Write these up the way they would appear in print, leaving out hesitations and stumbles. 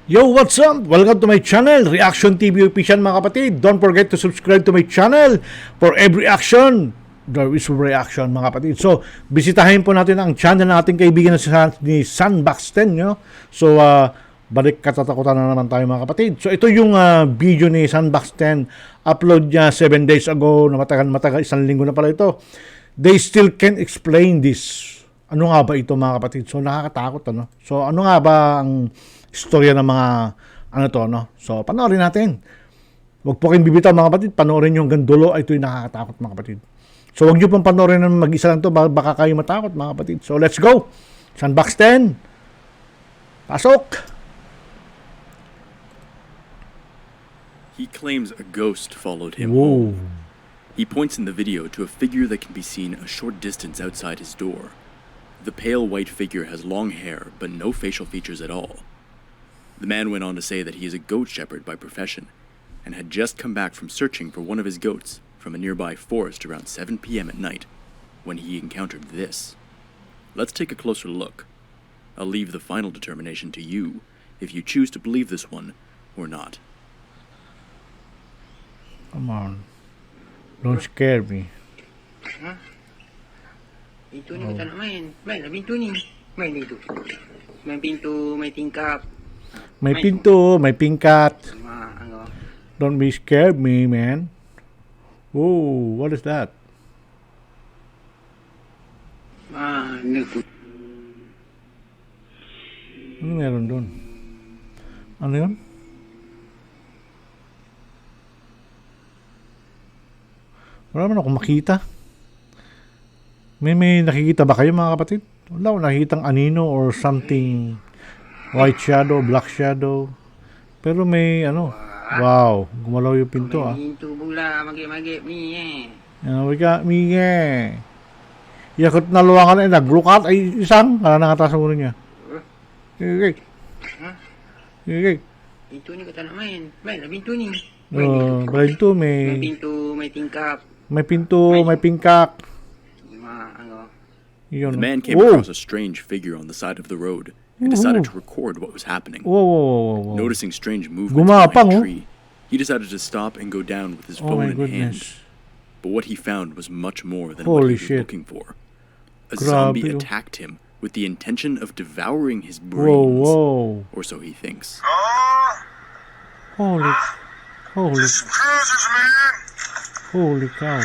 Yo, what's up? Welcome to my channel, Reaction TV Official mga kapatid. Don't forget to subscribe to my channel for every action. There is reaction mga kapatid. So, bisitahin po natin ang channel ng ating kaibigan ni San Baxten. So, balik katatakutan na naman tayo mga kapatid. So, ito yung video ni San Baxten. Upload niya 7 days ago. Matagal, isang linggo na pala ito. They still can't explain this. Ano nga ba ito mga kapatid? So, nakakatakot. So, ano nga ba ang istorya ng mga So, panoorin natin. Huwag po kayong bibitaw mga kapatid. Panoorin yung gandulo. Ito yung nakakatakot mga kapatid. So, huwag nyo pong panoorin ng mag-isa lang to. Baka kayo matakot mga kapatid. So, let's go. San Baxten. Pasok. He claims a ghost followed him Whoa. home. He points in the video to a figure that can be seen a short distance outside his door. The pale white figure has long hair, but no facial features at all. The man went on to say that he is a goat shepherd by profession, and had just come back from searching for one of his goats from a nearby forest around 7 p.m. at night, when he encountered this. Let's take a closer look. I'll leave the final determination to you, if you choose to believe this one or not. Come on. Don't scare me. Pintu ni kau tak nak main. Mainlah pintu ni. Main ni tu. Main pintu, main tingkap. May pinto, may pingkat. Anggo. Don't be scared me, man. Oh, what is that? Mana tu? Ano meron doon? Ano yun? Wala naman akong makita. May nakikita ba kayo mga kapatid? Wala akong nakikitang anino or something. White shadow, black shadow. Pero may wow, gumalaw yung pinto Pintu pula magip-magip ni We got me Yakot na luwangan naglukat ay isang nakataas sa ulo niya. Okay. Pintu ni kau tak nak main. Mainlah pintu ni. Pinto Main pintu, main tingkap. may pinto, may pingkak. Anggo. Yun. The man came across a strange figure on the side of the road and decided to record what was happening. Whoa. Noticing strange movements Gumapang, behind a tree, he decided to stop and go down with his Oh my phone in hand. goodness. But what he found was much more than Holy what he was shit. looking for. A Grabe, zombie oh. attacked him with the intention of devouring his brains. Whoa. Or so he thinks. Holy Cruisers, man. holy cow.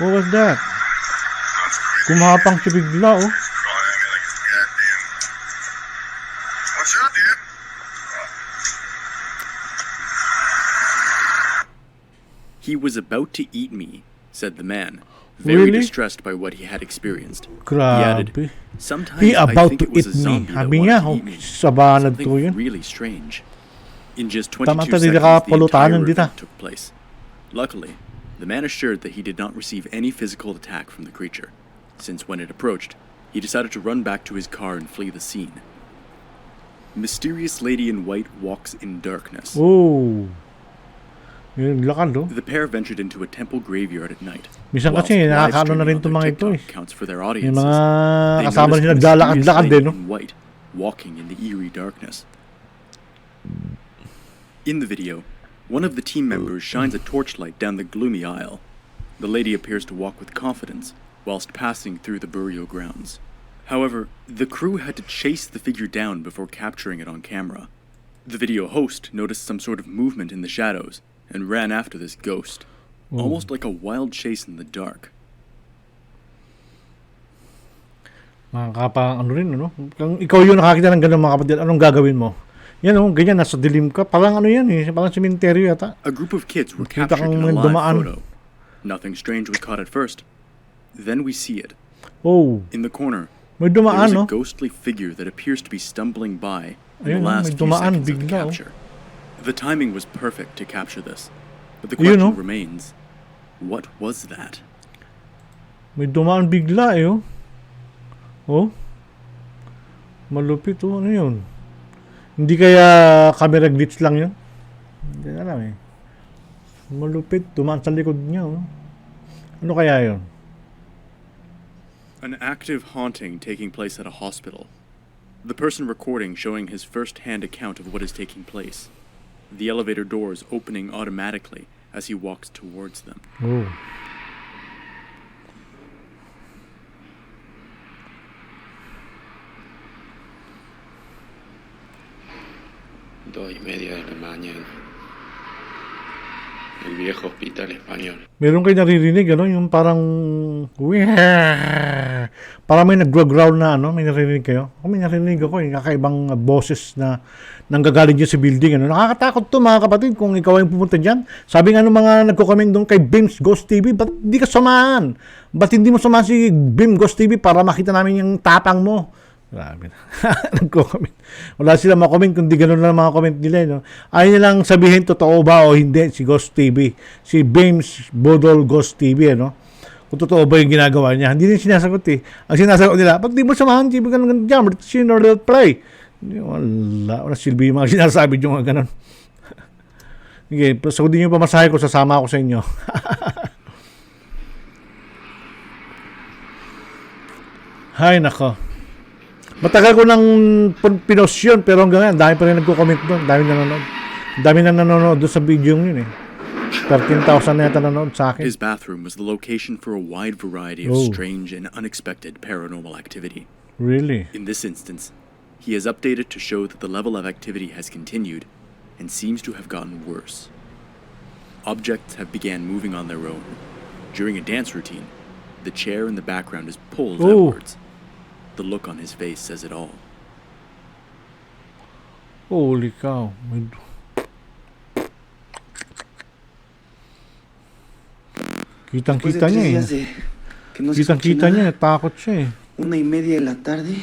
What was that? That's crazy. Gumapang siya bigla Calling at me like it's goddamn. What's up, dude? He was about to eat me, said the man, very Really? distressed by what he had experienced. Grabe. He added, "Sometimes He I about think to it was eat a me. zombie that Sabi niya, wanted to eat me. sa banad to Something yun. really strange." In just 22 Tamata, seconds, di ka the palutanan entire dita. event took place. Luckily, the man assured that he did not receive any physical attack from the creature, since when it approached, he decided to run back to his car and flee the scene. Mysterious lady in white walks in darkness. Oh. Yung lakad The pair ventured into a temple graveyard at night. Minsan whilst kasi live nakakaano na streaming rin on itong their mga ito TikTok accounts for their Yung audiences. mga They kasama noticed nila a naglalakad-lakad mysterious din, lady in white, walking in the eerie darkness. In the video, one of the team members shines a torchlight down the gloomy aisle. The lady appears to walk with confidence whilst passing through the burial grounds. However, the crew had to chase the figure down before capturing it on camera. The video host noticed some sort of movement in the shadows and ran after this ghost, almost like a wild chase in the dark. Nakakapang rin, Kung ikaw yung nakakita ng gano'ng mga kapatid, anong gagawin mo? Yan, ganyan, nasa dilim ka. Parang yan parang sementeryo yata. A group of kids were Nakita captured in kang a live dumaan. photo. Nothing strange was caught at first. Then we see it. Oh, In the corner, may there dumaan, is a ghostly figure that appears to be stumbling by in Ayun, the may last few dumaan seconds of the bigla, capture. The timing was perfect to capture this. But the Ayun, question remains, what was that? May dumaan bigla, Oh. Malupit, Ano yun? Hindi kaya camera glitch lang yun? Hindi alam, Malupit, dumaan sa likod niya, Ano kaya yun? An active haunting taking place at a hospital. The person recording showing his first-hand account of what is taking place. The elevator doors opening automatically as he walks towards them. Oh. Dos y media de la mañana. El viejo hospital español. Meron kayo naririnig, ano? Yung parang... Parang may nag-growl na, ano? May naririnig kayo? Ako may naririnig ako, yung kakaibang boses na nanggagaling dyan sa building, ano? Nakakatakot to, mga kapatid, kung ikaw ay pumunta dyan. Sabi nga ng mga nagko-comment doon kay Bims Ghost TV, ba't hindi ka samahan? Ba't hindi mo samahan si Bim Ghost TV para makita namin yung tapang mo? Grabe na. Nagko-comment. Wala sila makomment kundi gano'n lang mga comment nila. No? Ayaw nilang sabihin totoo ba o hindi si Ghost TV. Si James Bodol Ghost TV. Ano? Kung totoo ba yung ginagawa niya. Hindi rin sinasagot eh. Ang sinasagot nila, pag di mo samahan, TV ka ng jam, sino real play. Wala silbi yung mga sinasabi yung mga gano'n. Okay, sagutin niyo pa masahe ko, sasama ako sa inyo. Hay nako. Matagal ko nang pinost yun, pero hanggang ngayon, dami pa rin nagko-comment doon. Dami nanonood. Dami na nanonood doon sa video yun eh. 13,000 na yata nanonood sa akin. His bathroom was the location for a wide variety of strange and unexpected paranormal activity. Really? In this instance, he has updated to show that the level of activity has continued and seems to have gotten worse. Objects have began moving on their own. During a dance routine, the chair in the background is pulled outwards. The look on his face says it all. Holy cow. Kitang-kita niya eh. Kitang-kita niya, takot siya eh. 1:30 de la tarde.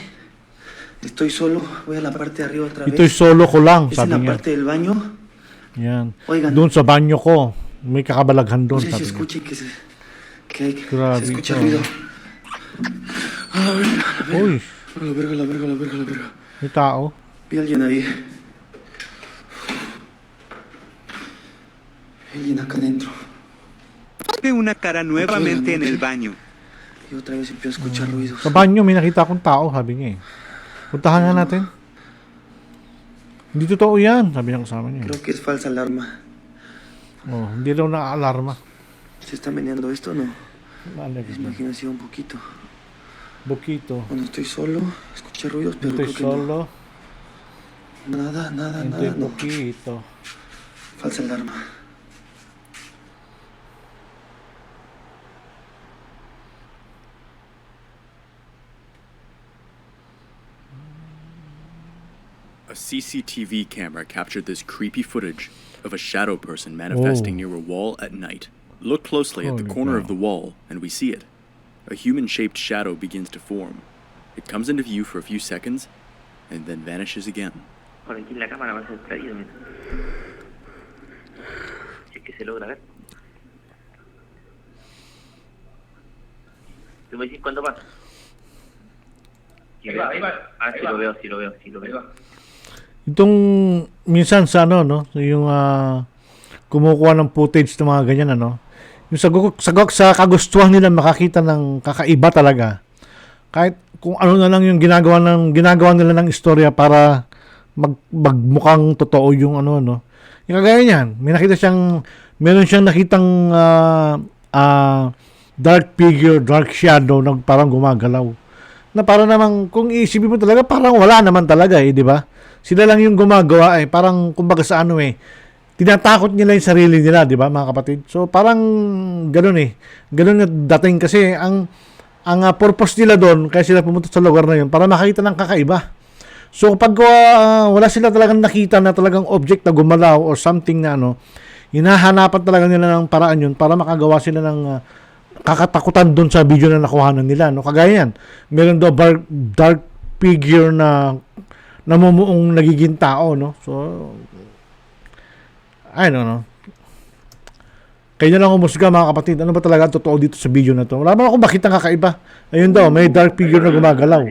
Estoy solo. Voy a la parte de arriba otra vez. Ito'y solo ko lang, Es en sabi la niya. parte del baño. Yan. Oigan. Doon sa banyo ko. May kakabalaghan No doon, sé si sabi niya. escuchen que Grabe se escucha ito. ruido. A la verga, Uy, a la verga, a la verga, a la verga, a la verga. may tao. Vi a alguien ahí. Alguien acá adentro. Ve una cara nuevamente en el baño. Y otra vez empiezo a escuchar ruidos. Sa banyo, may nakita akong tao, sabi niya eh. Puntahan nga natin. Hindi totoo yan, sabi niya kasama niya. Creo que es falsa alarma. Oh, hindi daw na-alarma. ¿Se está meneando esto o no? Vale, Es imaginación un poquito. Bukito. Cuando estoy solo, escuché ruidos, pero Estoy creo que solo. no. Nada, nada, Estoy nada, no. poquito. Falsa alarma. A CCTV camera captured this creepy footage of a shadow person manifesting near a wall at night. Look closely at the Holy corner of cow. the wall, and we see it. A human-shaped shadow begins to form. It comes into view for a few seconds, and then vanishes again. Por aquí la cámara va a ser traída. Si es que se logra ver. ¿Tú me decís cuándo pasa? Ahí va. Ah, sí lo veo, sí lo veo. Itong minsan sa ano, no? Yung kumukuha ng footage ng mga ganyan, ano? Yung sa kagustuhan nila makakita ng kakaiba talaga. Kahit kung ano na lang yung ginagawa nila ng istorya para magmukhang totoo yung ano, no? Yung kagaya niyan, meron siyang nakitang dark figure, dark shadow na parang gumagalaw. Na parang namang, kung iisipin mo talaga, parang wala naman talaga eh, di ba? Sila lang yung gumagawa eh, parang kumbaga sa ano eh, tinatakot nila yung sarili nila, di ba mga kapatid? So parang ganoon eh, ganoon na dating kasi ang purpose nila doon, kaya sila pumunta sa lugar na yun, para makita ng kakaiba. So pag wala sila talagang nakita na talagang object na gumalaw or something na ano, hinahanapan talaga nila ng paraan yun para makagawa sila ng kakatakutan doon sa video na nakuhanan nila, no? Kagaya yan, meron daw dark figure na namumuong nagiging tao, no? So I don't know. Kayo na lang umusga mga kapatid, ano ba talaga ang totoo dito sa video na to? Wala ba akong makita kakaiba? Ayun daw, may dark figure na gumagalaw.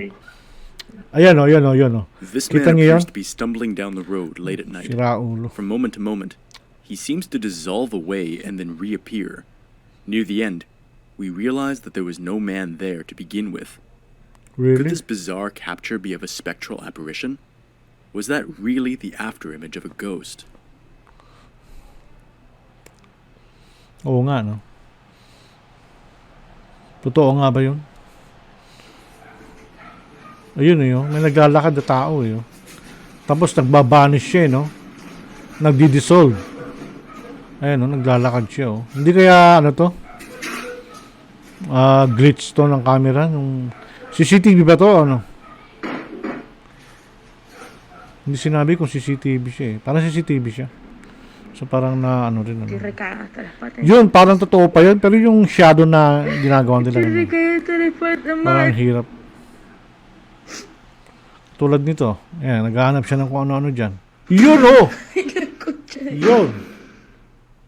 Ayan o, yun o. This Kita man niyo appears yan? to be stumbling down the road late at night. Sira ulo. From moment to moment, he seems to dissolve away and then reappear. Near the end, we realize that there was no man there to begin with. Could Really? this bizarre capture be of a spectral apparition? Was that really the afterimage of a ghost? Oo nga, no? Totoo nga ba yun? Ayun eh, oh. May naglalakad na tao eh. Oh. Tapos nagbabanish siya, no? Nagdi-dissolve. Ayun, no? Naglalakad siya, oh. Hindi kaya, ano to? Glitch to ng camera. Nung CCTV ba to, ano? Hindi sinabi kung CCTV siya eh. Parang CCTV siya. So parang na ano rin. Ano. Yun, parang totoo pa yun. Pero yung shadow na ginagawa nila. Ano, parang hirap. Tulad nito. Ayan, naghahanap siya ng kung ano-ano dyan. Yun oh! Yun.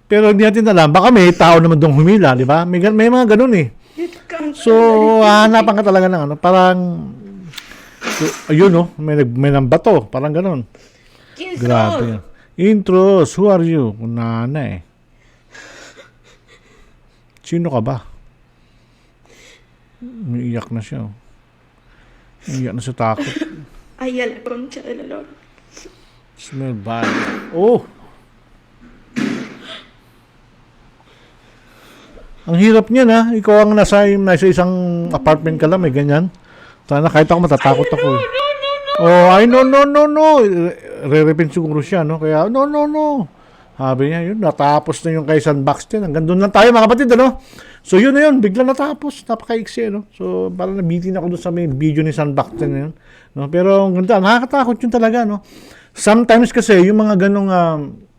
Pero hindi natin alam. Baka may tao naman doon humila, di ba? May mga ganun eh. So, hahanapan ka talaga ng ano. Parang, so, ayun oh. May nambato. Parang ganun. Grabe. Intros, who are you? Kunana eh. Sino ka ba? Umiiyak na siya. Umiiyak na sa takot. Ay, a la concha de la lora. Smell bad. Oh! Ang hirap niya na. Ikaw ang nasa isang apartment ka lang. May ganyan. Sana kahit ako matatakot ako. Oh, ay no. Re-repent siguro siya, no? Kaya, no. Sabi niya, yun, natapos na yung kay San Baxter. Hanggang doon lang tayo, mga kapatid, ano? So, yun na yun, bigla natapos. Napaka-iksi, no? So, parang nabitin ako doon sa may video ni San Baxter na yun. No? Pero, ang ganda, nakakatakot yun talaga, no? Sometimes kasi, yung mga ganong,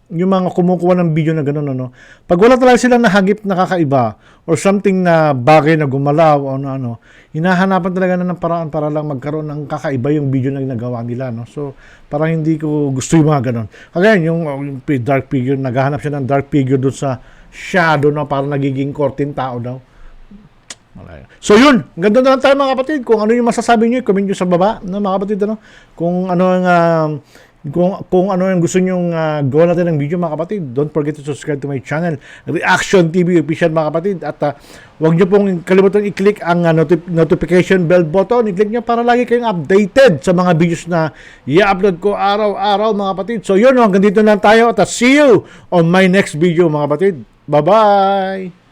yung mga kumukuha ng video na gano'n, ano, pag wala talaga silang nahagip na kakaiba or something na bagay na gumalaw o ano, hinahanapan talaga na ng paraan para lang magkaroon ng kakaiba yung video na ginagawa nila, no? So, parang hindi ko gusto yung mga gano'n. Kaya yung dark figure, naghahanap siya ng dark figure doon sa shadow, no? Parang nagiging kortin tao daw. Malaya. So yun, ganda na lang tayo mga kapatid. Kung ano yung masasabi nyo, comment nyo sa baba, no, mga kapatid, ano? Kung ano ang kung ano yung gusto nyong gawa natin ng video, mga kapatid, don't forget to subscribe to my channel, Reaction TV Official, mga kapatid. At huwag nyo pong kalimutan i-click ang notification bell button. I-click nyo para lagi kayong updated sa mga videos na i-upload ko araw-araw, mga kapatid. So yun, hanggang dito lang tayo at see you on my next video, mga kapatid. Bye-bye!